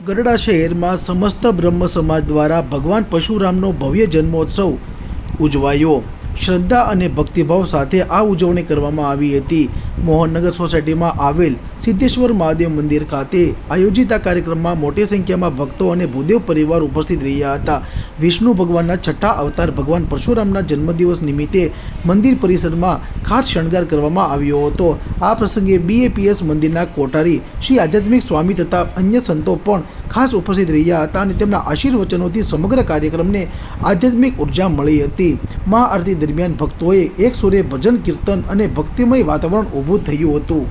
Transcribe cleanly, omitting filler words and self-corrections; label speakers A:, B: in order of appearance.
A: ગઢડા શહેરમાં સમસ્ત બ્રહ્મ સમાજ દ્વારા ભગવાન પરશુરામનો ભવ્ય જન્મોત્સવ ઉજવાયો। શ્રદ્ધા અને ભક્તિભાવ સાથે આ ઉજવણી કરવામાં આવી હતી। મોહનનગર સોસાયટીમાં આવેલ સિદ્ધેશ્વર મહાદેવ મંદિર ખાતે આયોજિત આ કાર્યક્રમમાં મોટી સંખ્યામાં ભક્તો અને ભૂદેવ પરિવાર ઉપસ્થિત રહ્યા હતા। વિષ્ણુ ભગવાનના છઠ્ઠા અવતાર ભગવાન પરશુરામના જન્મદિવસ નિમિત્તે મંદિર પરિસરમાં ખાસ શણગાર કરવામાં આવ્યો હતો। આ પ્રસંગે BAPS મંદિરના કોઠારી શ્રી આધ્યાત્મિક સ્વામી તથા અન્ય સંતો પણ ખાસ ઉપસ્થિત રહ્યા હતા અને તેમના આશીર્વચનોથી સમગ્ર કાર્યક્રમને આધ્યાત્મિક ઉર્જા મળી હતી। મહાઆરતી દરમિયાન ભક્તોએ એક સુરે ભજન કીર્તન અને ભક્તિમય વાતાવરણ ઊભું થયું હતું।